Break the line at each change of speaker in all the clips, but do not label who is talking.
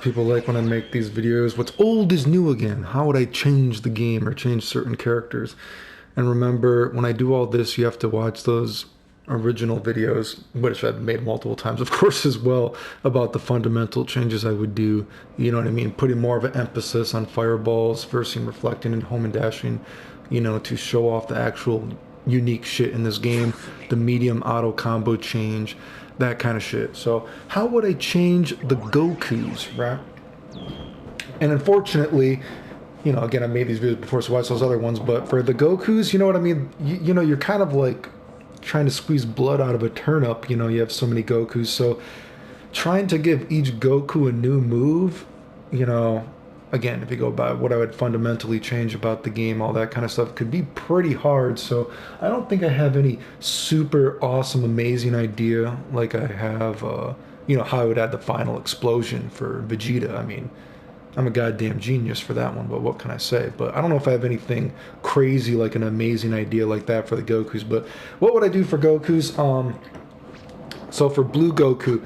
People like when I make these videos, what's old is new again. How would I change the game or change certain characters? And remember, when I do all this, you have to watch those original videos, which I've made multiple times, of course, as well, about the fundamental changes I would do. You know what I mean? Putting more of an emphasis on fireballs, versing, reflecting, and home and dashing, to show off the actual unique shit in this game, the medium auto combo change, that kind of shit. So how would I change the Gokus, right? And unfortunately, again, I made these videos before, so watch those other ones, but for the Gokus, you know what I mean? You're kind of like trying to squeeze blood out of a turnip, you have so many Gokus, so trying to give each Goku a new move, again, if you go by what I would fundamentally change about the game, all that kind of stuff, could be pretty hard. So I don't think I have any super awesome, amazing idea like I have, how I would add the final explosion for Vegeta. I mean, I'm a goddamn genius for that one, but what can I say? But I don't know if I have anything crazy like an amazing idea like that for the Gokus. But what would I do for Gokus? So for Blue Goku,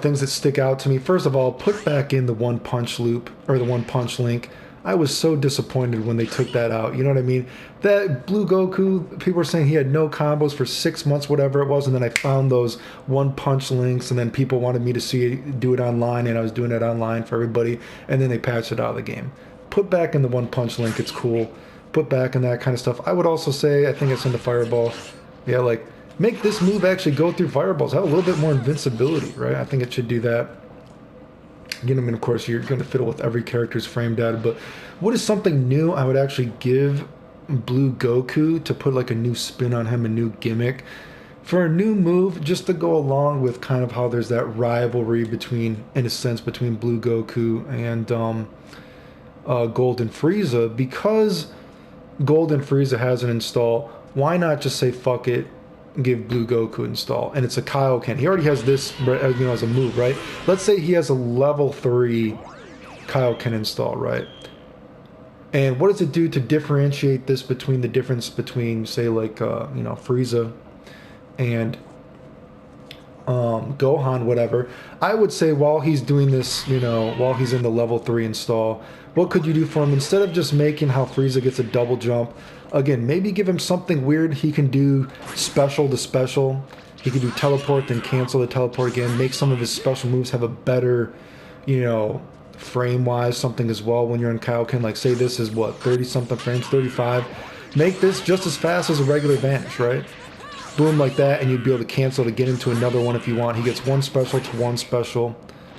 things that stick out to me. First of all, put back in the one punch loop or the one punch link. I was so disappointed when they took that out. You know what I mean? That Blue Goku, people were saying he had no combos for 6 months, whatever it was, and then I found those one punch links, and then people wanted me to do it online, and I was doing it online for everybody, and then they patched it out of the game. Put back in the one punch link, it's cool. Put back in that kind of stuff. I would also say, I think it's in the Fireball. Yeah, like, make this move actually go through fireballs. Have a little bit more invincibility, right? I think it should do that. And of course, you're going to fiddle with every character's frame data, but what is something new I would actually give Blue Goku to put like a new spin on him, a new gimmick? For a new move, just to go along with kind of how there's that rivalry between, in a sense, between Blue Goku and Golden Frieza. Because Golden Frieza has an install, why not just say fuck it, give Blue Goku install, and it's a Kaioken. He already has this, as a move, right? Let's say he has a level 3 Kaioken install, right? And what does it do to differentiate this between the difference between, say, like, Frieza and Gohan, whatever? I would say while he's doing this, while he's in the level 3 install, what could you do for him? Instead of just making how Frieza gets a double jump, again, maybe give him something weird. He can do special to special. He can do teleport, then cancel the teleport again. Make some of his special moves have a better, frame-wise something as well when you're in Kaioken. Like, say this is, 30-something frames, 35. Make this just as fast as a regular Vanish, right? Boom, like that, and you'd be able to cancel to get into another one if you want. He gets one special to one special,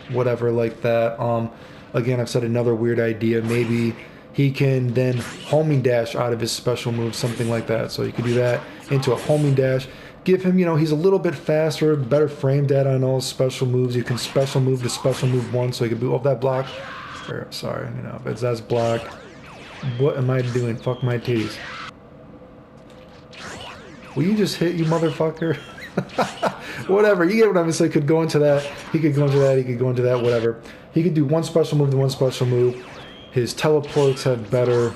whatever, like that. Again, I've said another weird idea. Maybe he can then homing dash out of his special move, something like that. So you could do that into a homing dash. Give him, he's a little bit faster, better frame data on all his special moves. You can special move to special move 1, so you can boot off that block. Or, sorry, if it's that's block. What am I doing? Fuck my titties. Will you just hit, you motherfucker? Whatever, you get what I'm saying. He could go into that, he could go into that, he could go into that, whatever. He could do one special move to one special move. His teleports have better,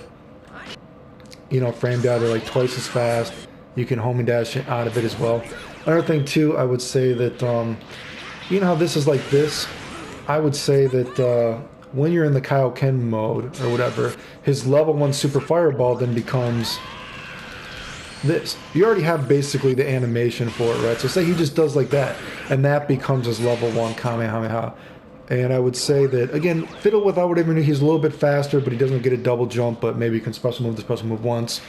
frame data, like twice as fast. You can home and dash out of it as well. Another thing too, I would say that, how this is like this? I would say that when you're in the Kaioken mode or whatever, his level 1 Super Fireball then becomes this. You already have basically the animation for it, right? So say he just does like that, and that becomes his level 1 Kamehameha. And I would say that, again, fiddle with whatever. He's a little bit faster, but he doesn't get a double jump, but maybe he can special move the special move once.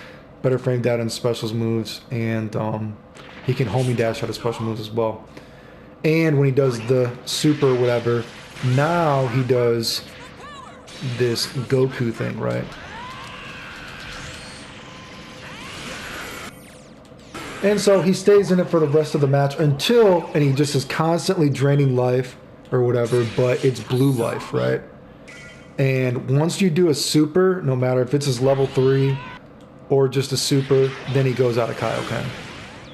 Better frame data in specials moves, and he can homing dash out of special moves as well. And when he does the super whatever, now he does this Goku thing, right? And so he stays in it for the rest of the match until, and he just is constantly draining life or whatever, but it's blue life, right? And once you do a super, no matter if it's his level 3 or just a super, then he goes out of Kaioken.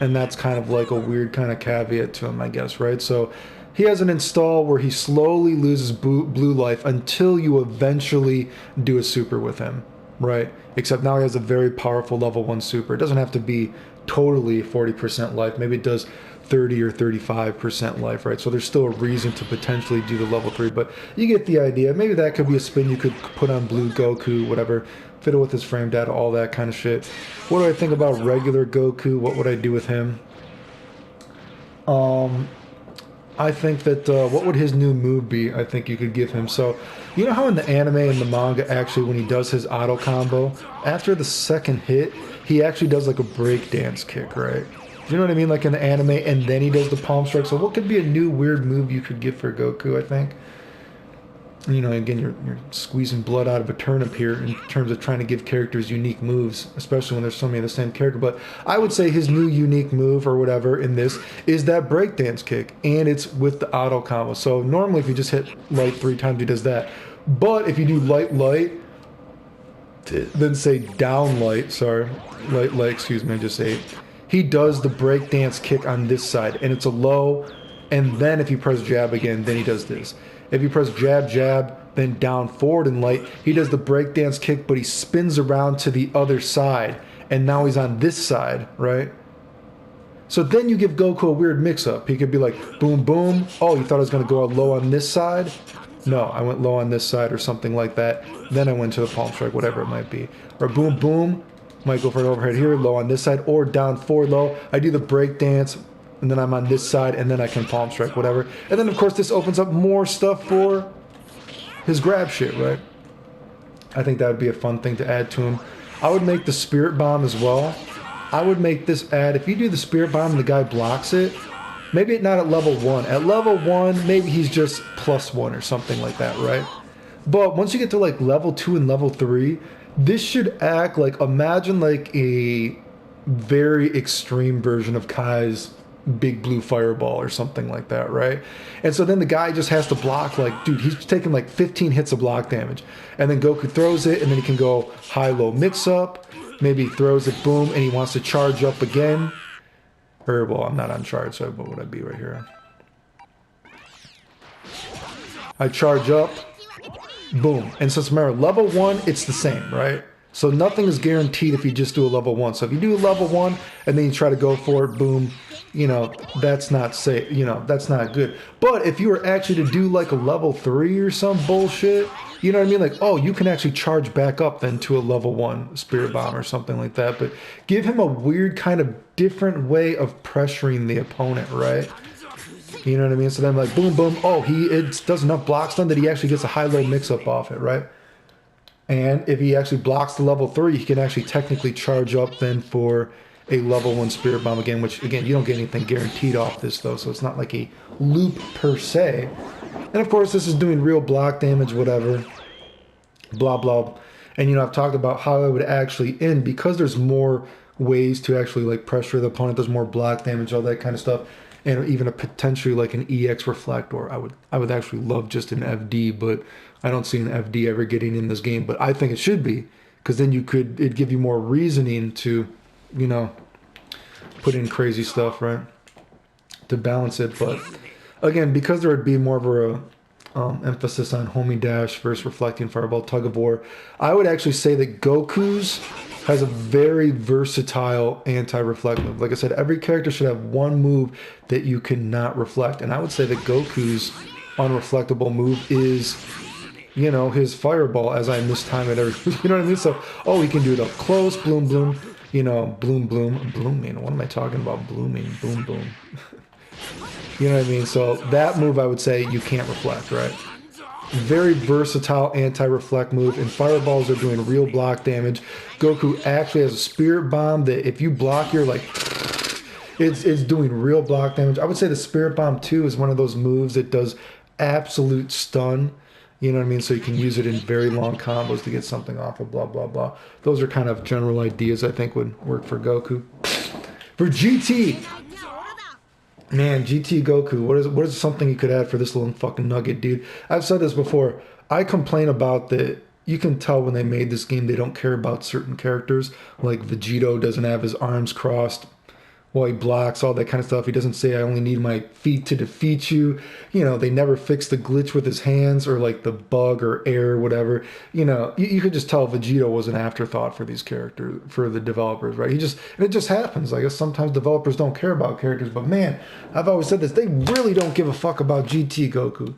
And that's kind of like a weird kind of caveat to him, I guess, right? So he has an install where he slowly loses blue life until you eventually do a super with him, right? Except now he has a very powerful level 1 super. It doesn't have to be totally 40% life. Maybe it does 30 or 35% life, right? So there's still a reason to potentially do the level 3, but you get the idea. Maybe that could be a spin you could put on blue Goku, whatever, fiddle with his frame data, all that kind of shit. What do I think about regular Goku? What would I do with him? I think that, what would his new move be? I think you could give him. So, you know how in the anime and the manga, actually, when he does his auto combo, after the second hit, he actually does like a breakdance kick, right? You know what I mean? Like in the anime, and then he does the palm strike. So what could be a new weird move you could give for Goku, I think? You know, again, you're squeezing blood out of a turnip here in terms of trying to give characters unique moves, especially when there's so many of the same character. But I would say his new unique move or whatever in this is that breakdance kick, and it's with the auto combo. So normally if you just hit light 3 times, he does that. But if you do light, then say down light, light, excuse me, I just say it. He does the breakdance kick on this side, and it's a low, and then if you press jab again, then he does this. If you press jab, then down forward and light, he does the breakdance kick, but he spins around to the other side, and now he's on this side, right? So then you give Goku a weird mix-up. He could be like, boom, boom. Oh, you thought I was going to go out low on this side? No, I went low on this side or something like that. Then I went to the palm strike, whatever it might be. Or boom, boom. Might go for an overhead here, low on this side, or down forward, low. I do the breakdance, and then I'm on this side, and then I can palm strike, whatever. And then, of course, this opens up more stuff for his grab shit, right? I think that would be a fun thing to add to him. I would make the Spirit Bomb as well. I would make this add, if you do the Spirit Bomb and the guy blocks it, maybe not at level 1. At level 1, maybe he's just +1 or something like that, right? But once you get to like level 2 and level 3, this should act like, imagine like a very extreme version of Kai's big blue fireball or something like that, right? And so then the guy just has to block, like, dude, he's taking like 15 hits of block damage. And then Goku throws it, and then he can go high-low mix-up. Maybe he throws it, boom, and he wants to charge up again. Or, well, I'm not on charge, so what would I be right here? I charge up, boom. And since remember, level 1, it's the same, right? So nothing is guaranteed if you just do a level 1. So if you do a level 1 and then you try to go for it, boom, you know, that's not safe, you know, that's not good. But if you were actually to do like a level 3 or some bullshit, you know what I mean? Like, oh, you can actually charge back up then to a level 1 Spirit Bomb or something like that. But give him a weird kind of different way of pressuring the opponent, right? You know what I mean? So then like, boom, boom, oh, it does enough blocks done that he actually gets a high-low mix-up off it, right? And if he actually blocks the level 3, he can actually technically charge up then for a level 1 Spirit Bomb again, which, again, you don't get anything guaranteed off this, though, so it's not like a loop per se. And, of course, this is doing real block damage, whatever, blah, blah. And, you know, I've talked about how I would actually end, because there's more ways to actually, like, pressure the opponent, there's more block damage, all that kind of stuff, and even a potentially, like, an EX Reflector. I would actually love just an FD, but I don't see an FD ever getting in this game, but I think it should be, because then it'd give you more reasoning to, you know, put in crazy stuff, right, to balance it. But again, because there would be more of a emphasis on homing dash versus reflecting fireball, tug of war, I would actually say that Goku's has a very versatile anti-reflect move. Like I said, every character should have one move that you cannot reflect, and I would say that Goku's unreflectable move is, you know, his fireball, as I mistime it every, you know what I mean? So, oh, he can do it up close, bloom, bloom, you know, blooming. What am I talking about? Blooming, boom, boom. You know what I mean? So that move, I would say you can't reflect, right? Very versatile anti-reflect move, and fireballs are doing real block damage. Goku actually has a Spirit Bomb that if you block, you're like, it's doing real block damage. I would say the Spirit Bomb 2 is one of those moves that does absolute stun. You know what I mean? So you can use it in very long combos to get something off of blah, blah, blah. Those are kind of general ideas I think would work for Goku. For GT, man, GT Goku, what is something you could add for this little fucking nugget, dude? I've said this before. I complain about that. You can tell when they made this game, they don't care about certain characters. Like Vegito doesn't have his arms crossed while he blocks, all that kind of stuff. He doesn't say, I only need my feet to defeat you. You know, they never fix the glitch with his hands or like the bug or air or whatever. You know, you could just tell Vegito was an afterthought for these characters, for the developers, right? And it just happens. I guess sometimes developers don't care about characters, but man, I've always said this, they really don't give a fuck about GT Goku.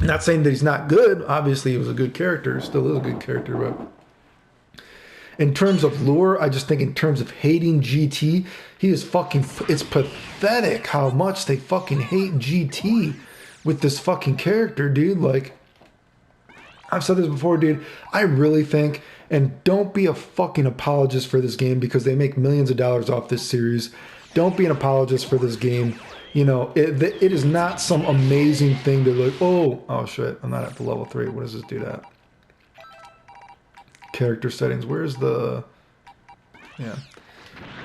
Not saying that he's not good. Obviously, he was a good character. Still is a good character, but in terms of lore, I just think in terms of hating GT, he is fucking... It's pathetic how much they fucking hate GT with this fucking character, dude. Like, I've said this before, dude. I really think, and don't be a fucking apologist for this game because they make millions of dollars off this series. Don't be an apologist for this game. You know, it is not some amazing thing to like, oh shit, I'm not at the level 3. What does this do that? Character settings. Where's the... Yeah.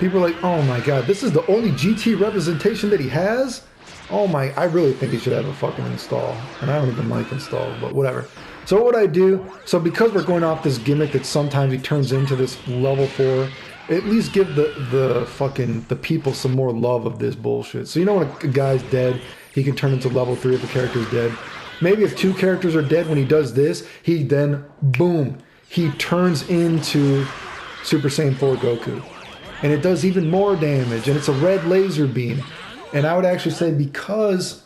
People are like, oh my god, this is the only GT representation that he has? Oh my... I really think he should have a fucking install. And I don't even like install, but whatever. So what I do... So because we're going off this gimmick that sometimes he turns into this level 4, at least give the people some more love of this bullshit. So you know when a guy's dead, he can turn into level 3 if the character's dead. Maybe if 2 characters are dead when he does this, he then, boom, he turns into Super Saiyan 4 Goku. And it does even more damage, and it's a red laser beam. And I would actually say because,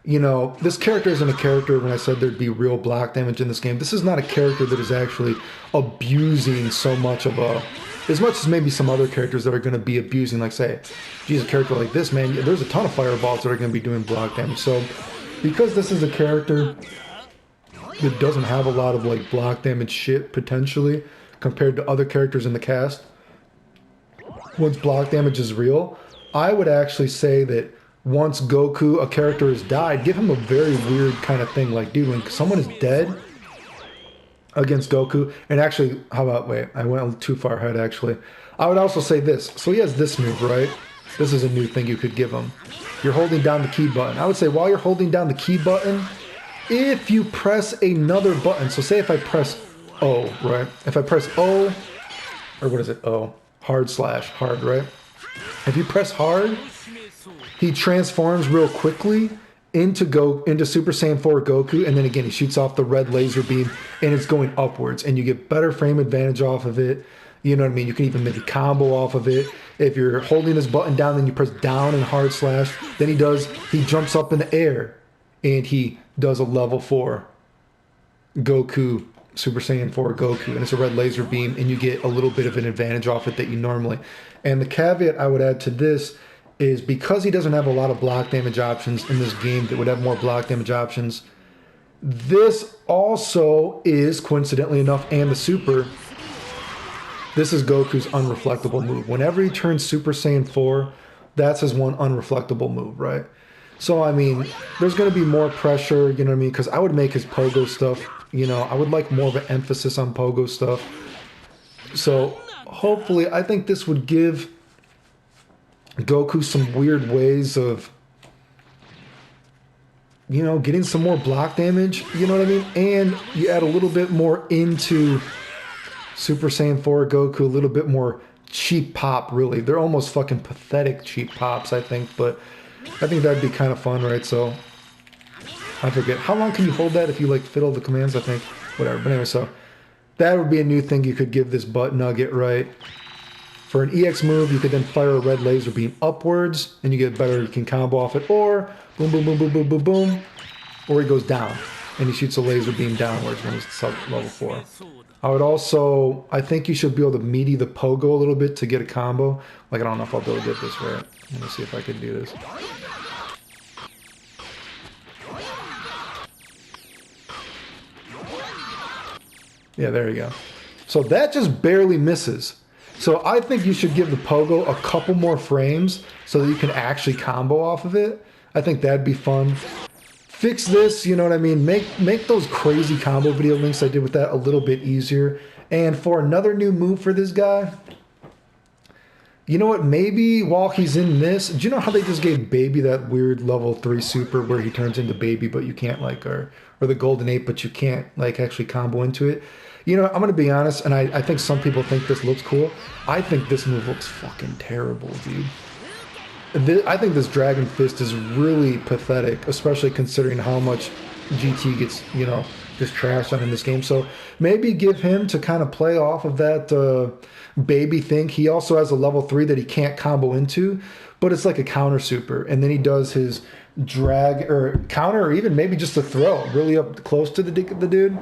you know, this character isn't a character when I said there'd be real block damage in this game. This is not a character that is actually abusing so much of a... As much as maybe some other characters that are going to be abusing, like say, geez, a character like this, man, there's a ton of fireballs that are going to be doing block damage. So because this is a character that doesn't have a lot of like block damage shit potentially compared to other characters in the cast, once block damage is real, I would actually say that once Goku, a character, has died, give him a very weird kind of thing. Like, dude, when someone is dead against Goku, and actually, how about, wait, I went too far ahead actually. I would also say this. So he has this move, right? This is a new thing you could give him. You're holding down the key button. I would say while you're holding down the key button, if you press another button, so say if I press O, right? If I press O, or what is it? O, hard slash, hard, right? If you press hard, he transforms real quickly into Super Saiyan 4 Goku, and then again he shoots off the red laser beam, and it's going upwards, and you get better frame advantage off of it. You know what I mean? You can even make a combo off of it. If you're holding this button down, then you press down and hard slash. Then he jumps up in the air, and he does a level 4 Goku, Super Saiyan 4 Goku, and it's a red laser beam, and you get a little bit of an advantage off it that you normally. And the caveat I would add to this is because he doesn't have a lot of block damage options in this game that would have more block damage options, this also is, coincidentally enough, and the super, this is Goku's unreflectable move. Whenever he turns Super Saiyan 4, that's his one unreflectable move, right? So, I mean, there's going to be more pressure, you know what I mean? Because I would make his pogo stuff, you know, I would like more of an emphasis on pogo stuff. So, hopefully, I think this would give Goku some weird ways of, you know, getting some more block damage, you know what I mean? And you add a little bit more into Super Saiyan 4 Goku, a little bit more cheap pop, really. They're almost fucking pathetic cheap pops, I think, but I think that'd be kind of fun, right? So, I forget. How long can you hold that if you, like, fiddle the commands, I think? Whatever. But anyway, so that would be a new thing you could give this butt nugget, right? For an EX move, you could then fire a red laser beam upwards, and you get better, you can combo off it, or boom, boom, boom, boom, boom, boom, boom, or he goes down, and he shoots a laser beam downwards when he's level 4. I would also, I think you should be able to meaty the pogo a little bit to get a combo. Like, I don't know if I'll be able to get this right. Let me see if I can do this. Yeah, there you go. So that just barely misses. So I think you should give the pogo a couple more frames so that you can actually combo off of it. I think that'd be fun. Fix this, you know what I mean? Make those crazy combo video links I did with that a little bit easier. And for another new move for this guy, you know what? Maybe while he's in this, do you know how they just gave Baby that weird level 3 super where he turns into Baby, but you can't like, or the Golden Ape, but you can't like actually combo into it? You know, I'm going to be honest, and I think some people think this looks cool. I think this move looks fucking terrible, dude. I think this Dragon Fist is really pathetic, especially considering how much GT gets, you know, just trashed on in this game. So maybe give him to kind of play off of that baby thing. He also has a level 3 that he can't combo into, but it's like a counter super. And then he does his drag or counter, or even maybe just a throw really up close to the dude.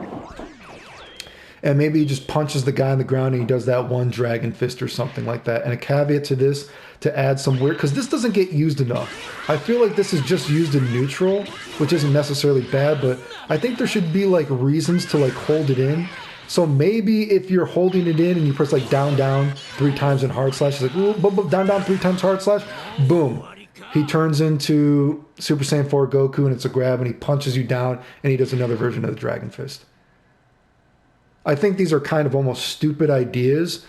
And maybe he just punches the guy on the ground and he does that one Dragon Fist or something like that. And a caveat to this, to add some weird, because this doesn't get used enough. I feel like this is just used in neutral, which isn't necessarily bad, but I think there should be like reasons to like hold it in. So maybe if you're holding it in and you press like down, down 3 times in hard slash, it's like, ooh, boom, boom, down, down 3 times hard slash, boom. He turns into Super Saiyan 4 Goku and it's a grab and he punches you down and he does another version of the Dragon Fist. I think these are kind of almost stupid ideas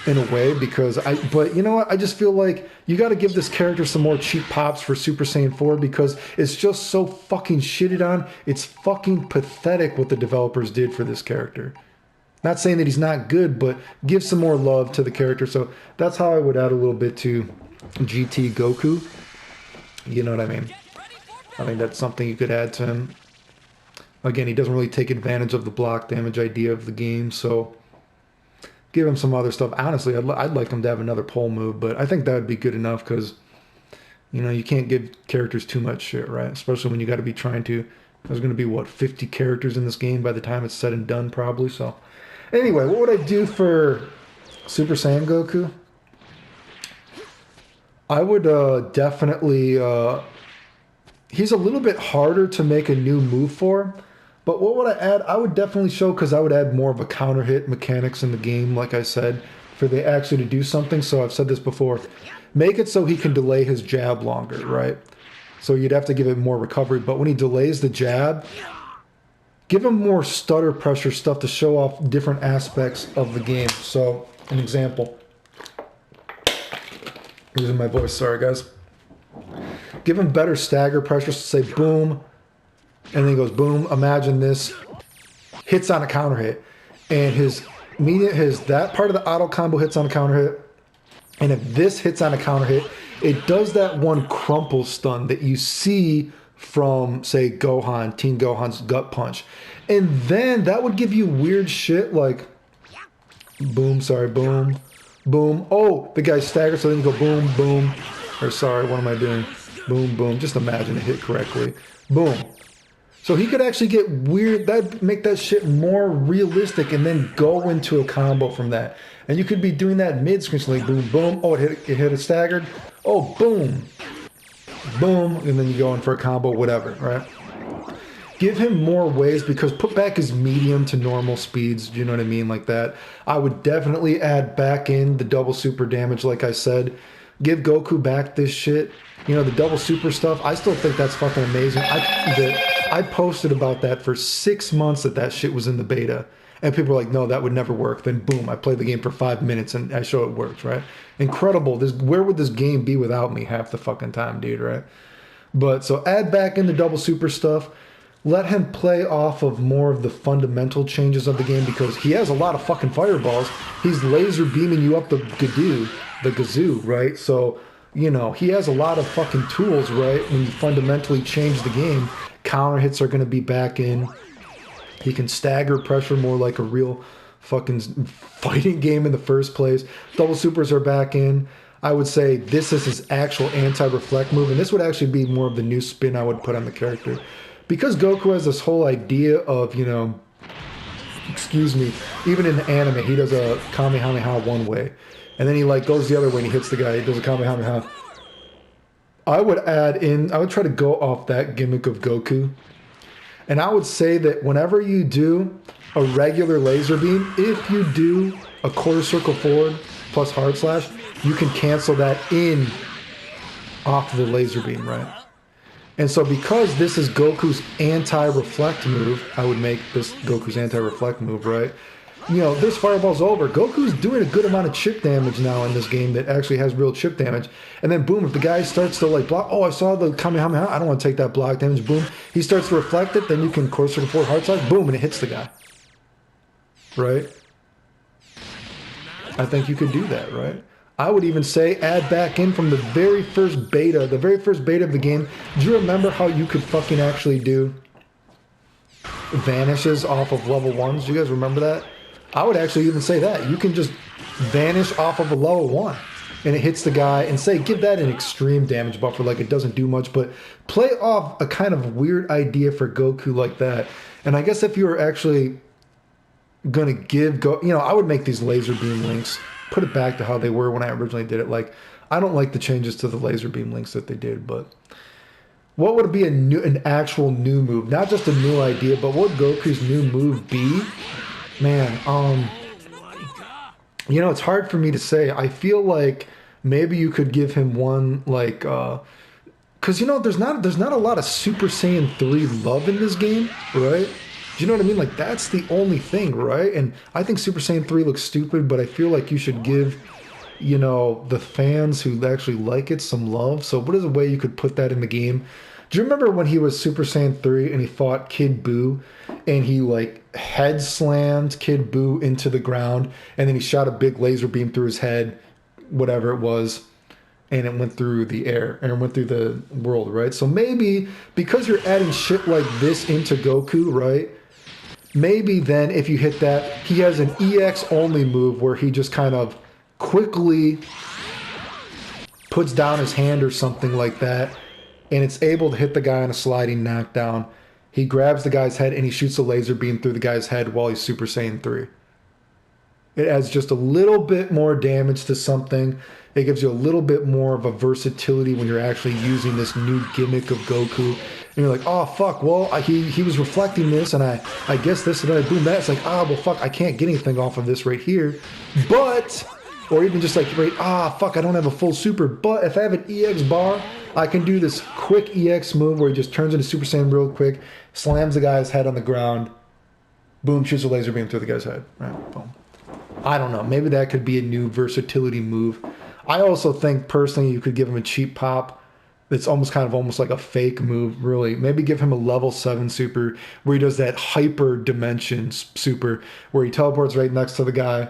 in a way but you know what? I just feel like you got to give this character some more cheap pops for Super Saiyan 4 because it's just so fucking shitted on. It's fucking pathetic what the developers did for this character. Not saying that he's not good, but give some more love to the character. So that's how I would add a little bit to GT Goku. You know what I mean? I think that's something you could add to him. Again, he doesn't really take advantage of the block damage idea of the game, so give him some other stuff. Honestly, I'd like him to have another pole move, but I think that would be good enough because, you know, you can't give characters too much shit, right? Especially when you got to be trying to... There's going to be, what, 50 characters in this game by the time it's said and done, probably, so... Anyway, what would I do for Super Saiyan Goku? I would definitely... he's a little bit harder to make a new move for. But what would I add? I would definitely show, because I would add more of a counter hit mechanics in the game, like I said, for they actually to do something. So I've said this before. Make it so he can delay his jab longer, right? So you'd have to give it more recovery. But when he delays the jab, give him more stutter pressure stuff to show off different aspects of the game. So, an example. Losing my voice, sorry guys. Give him better stagger pressures to say boom, and then he goes boom. Imagine this hits on a counter hit, and that part of the auto combo hits on a counter hit, and if this hits on a counter hit, it does that one crumple stun that you see from, say, Gohan, Teen Gohan's gut punch, and then that would give you weird shit like boom, sorry, boom, boom. Oh, the guy staggers, so then you go boom, boom, or sorry, what am I doing? Boom, boom. Just imagine it hit correctly. Boom. So he could actually get weird. That'd make that shit more realistic and then go into a combo from that. And you could be doing that mid-screen, like boom, boom. Oh, it hit it staggered. Oh, boom. Boom. And then you go in for a combo, whatever, right? Give him more ways, because put back his medium to normal speeds. Do you know what I mean? Like that. I would definitely add back in the double super damage, like I said. Give Goku back this shit. You know, the double super stuff, I still think that's fucking amazing. I posted about that for 6 months that shit was in the beta. And people were like, no, that would never work. Then boom, I played the game for 5 minutes and I show it works, right? Incredible. Where would this game be without me half the fucking time, dude, right? But so add back in the double super stuff. Let him play off of more of the fundamental changes of the game, because he has a lot of fucking fireballs. He's laser beaming you up the gazoo, right? So, you know, he has a lot of fucking tools, right? When you fundamentally change the game, counter hits are going to be back in. He can stagger pressure more like a real fucking fighting game in the first place. Double supers are back in. I would say this is his actual anti-reflect move, and this would actually be more of the new spin I would put on the character. Because Goku has this whole idea of, you know, excuse me, even in the anime, he does a Kamehameha one way. And then he like goes the other way and he hits the guy. He does a Kamehameha. I would try to go off that gimmick of Goku. And I would say that whenever you do a regular laser beam, if you do a quarter circle forward plus hard slash, you can cancel that in off the laser beam, right? And so because this is Goku's anti-reflect move, I would make this Goku's anti-reflect move, right? You know, this fireball's over. Goku's doing a good amount of chip damage now in this game that actually has real chip damage. And then boom, if the guy starts to like block, oh, I saw the Kamehameha, I don't want to take that block damage, boom. He starts to reflect it, then you can course circle forward hard side, boom, and it hits the guy. right? I think you could do that, right? I would even say add back in from the very first beta of the game. Do you remember how you could fucking actually do vanishes off of level 1s? Do you guys remember that? I would actually even say that. You can just vanish off of a level 1 and it hits the guy and say, give that an extreme damage buffer, like it doesn't do much, but play off a kind of weird idea for Goku like that. And I guess if you were actually gonna give I would make these laser beam links, put it back to how they were when I originally did it. Like, I don't like the changes to the laser beam links that they did, but what would be an actual new move? Not just a new idea, but what would Goku's new move be? Man, it's hard for me to say. I feel like maybe you could give him one like because there's not a lot of Super Saiyan 3 love in this game, right? Do you know what I mean? Like, that's the only thing, right? And I think Super Saiyan 3 looks stupid, but I feel like you should give, the fans who actually like it some love. So what is a way you could put that in the game? Do you remember when he was Super Saiyan 3 and he fought Kid Buu and he like head slammed Kid Buu into the ground and then he shot a big laser beam through his head, whatever it was, and it went through the air and it went through the world, right? So maybe because you're adding shit like this into Goku, right? Maybe then if you hit that, he has an EX only move where he just kind of quickly puts down his hand or something like that, and it's able to hit the guy on a sliding knockdown. He grabs the guy's head and he shoots a laser beam through the guy's head while he's Super Saiyan 3. It adds just a little bit more damage to something. It gives you a little bit more of a versatility when you're actually using this new gimmick of Goku. And you're like, oh, fuck, well, he was reflecting this, and I guess this, and then I boom that. It's like, well, fuck, I can't get anything off of this right here. But, or even just like, fuck, I don't have a full super. But if I have an EX bar, I can do this quick EX move where he just turns into Super Saiyan real quick, slams the guy's head on the ground, boom, shoots a laser beam through the guy's head. Right, boom. I don't know. Maybe that could be a new versatility move. I also think, personally, you could give him a cheap pop. It's almost like a fake move, really. Maybe give him a level 7 super where he does that hyper dimension super where he teleports right next to the guy,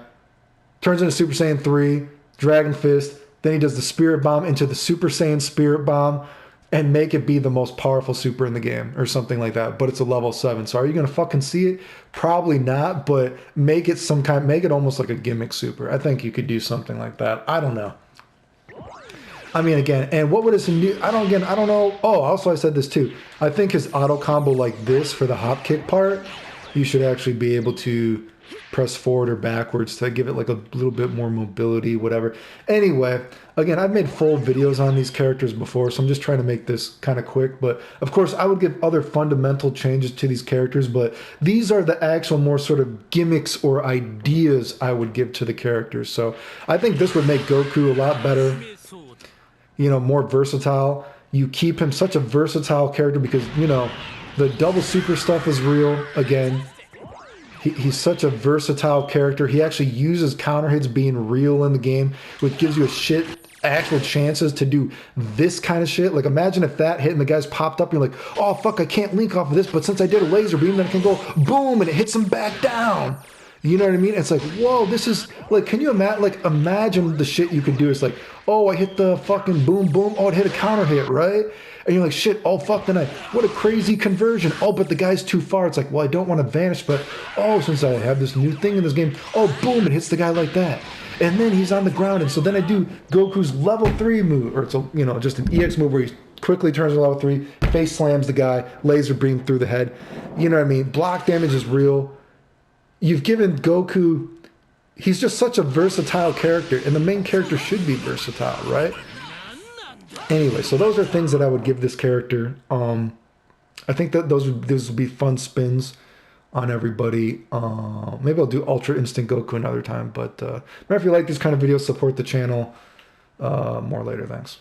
turns into Super Saiyan 3, Dragon Fist, then he does the Spirit Bomb into the Super Saiyan Spirit Bomb and make it be the most powerful super in the game or something like that. But it's a level 7. So are you going to fucking see it? Probably not, but make it almost like a gimmick super. I think you could do something like that. I don't know. I mean, again, and what would his new... I don't know. Oh, also I said this too. I think his auto combo like this for the hop kick part, you should actually be able to press forward or backwards to give it like a little bit more mobility, whatever. Anyway, again, I've made full videos on these characters before, so I'm just trying to make this kind of quick. But of course, I would give other fundamental changes to these characters, but these are the actual more sort of gimmicks or ideas I would give to the characters. So I think this would make Goku a lot better. More versatile. You keep him such a versatile character because, the double super stuff is real. Again, he's such a versatile character. He actually uses counter hits being real in the game, which gives you actual chances to do this kind of shit. Like, imagine if that hit and the guy's popped up and you're like, oh, fuck, I can't link off of this, but since I did a laser beam, then I can go boom and it hits him back down. You know what I mean? It's like, whoa, this is like, can you imagine the shit you could do? It's like, oh, I hit the fucking boom, boom. Oh, it hit a counter hit, right? And you're like, shit, oh, fuck, what a crazy conversion. Oh, but the guy's too far. It's like, well, I don't want to vanish, but, oh, since I have this new thing in this game, oh, boom, it hits the guy like that. And then he's on the ground. And so then I do Goku's level 3 move, or it's just an EX move where he quickly turns to level 3, face slams the guy, laser beam through the head. You know what I mean? Block damage is real. You've given Goku, he's just such a versatile character, and the main character should be versatile, right? Anyway, so those are things that I would give this character. I think that those would be fun spins on everybody. Maybe I'll do Ultra Instinct Goku another time, but remember, if you like these kind of videos, support the channel. More later, thanks.